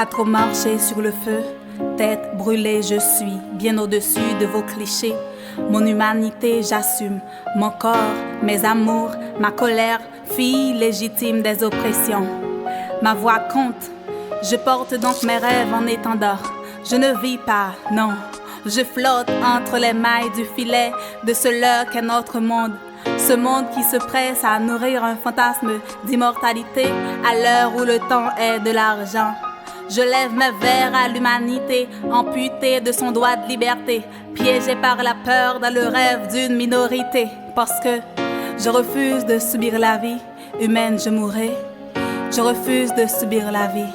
À trop marcher sur le feu, tête brûlée, je suis bien au-dessus de vos clichés. Mon humanité, j'assume. Mon corps, mes amours, ma colère, fille légitime des oppressions. Ma voix compte. Je porte donc mes rêves en étendard. Je ne vis pas, non. Je flotte entre les mailles du filet de ce leurre qu'est notre monde. Ce monde qui se presse à nourrir un fantasme d'immortalité à l'heure où le temps est de l'argent. Je lève mes verres à l'humanité, amputée de son droit de liberté, piégée par la peur dans le rêve d'une minorité. Parce que je refuse de subir la vie humaine, je mourrai. Je refuse de subir la vie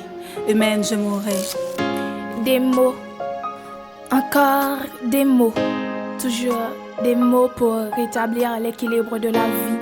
humaine, je mourrai. Des mots, encore des mots, toujours des mots pour rétablir l'équilibre de la vie.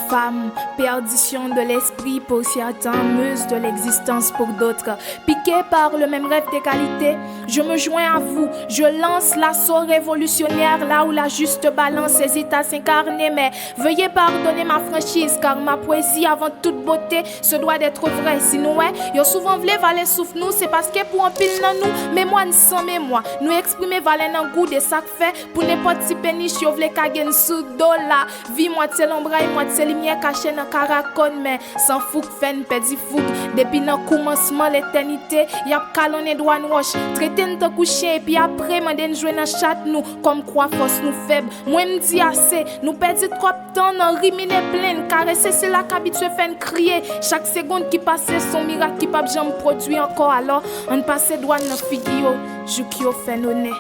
Femme, perdition de l'esprit pour certains, muse de l'existence pour d'autres. Piqué par le même rêve d'égalité, je me joins à vous. Je lance l'assaut révolutionnaire là où la juste balance hésite à s'incarner. Mais veuillez pardonner ma franchise, car ma poésie avant toute beauté se doit d'être vraie. Sinon, yo souvent vle valer souffle nous, c'est parce que pour un pile nan nous, mémoire sans mémoire. Nous exprimer valer nan goût de ça fait pour n'importe si péniche yo vle kagen sous dola. Vie moitié l'ombraille, moitié lumière cachée dans caracon, mais sans fougue, fen, pedi fougue. Depuis le commencement l'éternité, y a calonné droit roche. Traité nous coucher et puis après, m'en jouer dans chat nous, comme quoi force nous faible. Moi m'di assez, nous perdit trop de temps dans rimine pleine, caresser c'est là qu'habitué fait crier. Chaque seconde qui passe, son miracle qui pas jamais produit encore. Alors, on passe droit dans figure, jou qui au fait nonné.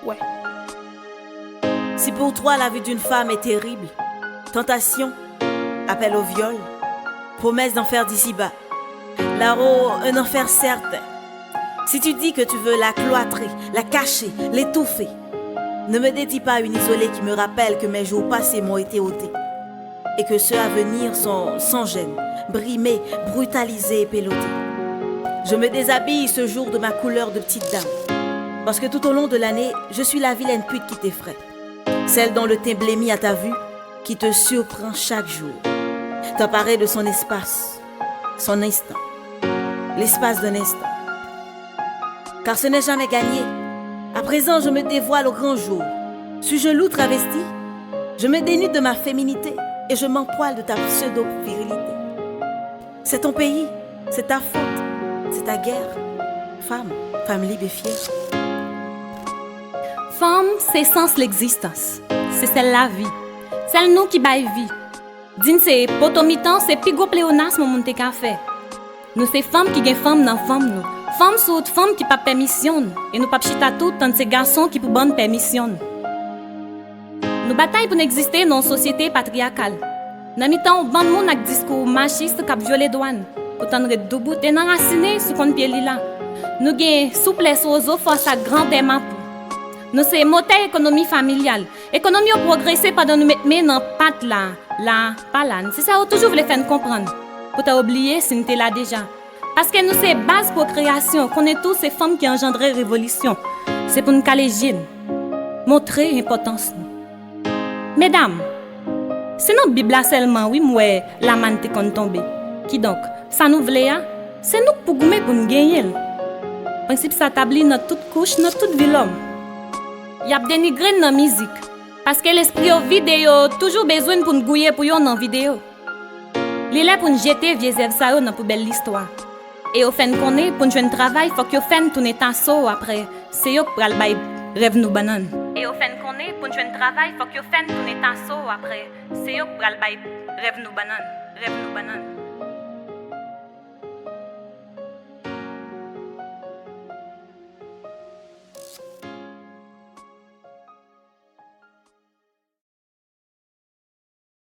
Ouais. Si pour toi la vie d'une femme est terrible, tentation, appel au viol, promesse d'enfer d'ici-bas, là-haut un enfer certain. Si tu dis que tu veux la cloîtrer, la cacher, l'étouffer, ne me dédie pas une isolée qui me rappelle que mes jours passés m'ont été ôtés et que ceux à venir sont sans gêne, brimés, brutalisés et pélotés. Je me déshabille ce jour de ma couleur de petite dame, parce que tout au long de l'année, je suis la vilaine pute qui t'effraie. Celle dont le teint blémi à ta vue, qui te surprend chaque jour, t'emparer de son espace, son instant, l'espace d'un instant. Car ce n'est jamais gagné. À présent, je me dévoile au grand jour. Suis-je loup travesti? Je me dénude de ma féminité et je m'empoile de ta pseudo-virilité. C'est ton pays, c'est ta faute, c'est ta guerre. Femme, femme libre et fière. Femme, c'est sens l'existence. C'est celle la vie. Celle nous qui baille vie. Din c'est potomitan, c'est pigo pléonasme mon te ka fait. Nous c'est femmes qui gagne femme dans femme nous. Femmes sont autres femmes qui pas permission et nous pas chita tout tant ces garçons qui pour bonne permission. Nous bataille pour exister dans une société patriarcale. Dans mi-temps, ban moun ak discours machiste qui violer douane. Pourtant nous debout et enraciné sous kon pied là. Nous gagne souplesse aux os face à grand démat. Nous c'est moteur économie familiale. Économie a progressé pendant nous mettre dans patte là, pas là. C'est ça on toujours voulait faire comprendre. Pour t'as oublié si nous t'es là déjà. Parce que nous c'est base pour création, qu'on est tous ces femmes qui engendraient révolution. C'est pour nous caler gine, montrer l'importance. Mesdames, c'est notre Bible là seulement, oui, moi, la manne te kon tombe. Qui donc? Ça nous voulait, c'est nous pour goumer pour nous gagner. Le principe s'établit dans toute couche, dans toute ville homme. Y a dénigré dans la musique. Parce que l'esprit au vidéo toujours besoin pour nous gouiller pour yon dans vidéo. Il est pour nous jeter vieux œuvres ça dans poubelle l'histoire. Et au fin qu'on est pour nous jouer un travail, faut que fin tourner tasso après. C'est yo pour le bail rêve nous banane. Et au fin qu'on est pour nous jouer un travail, faut que fin tourner tasso après. C'est yo pour le bail rêve nous banane.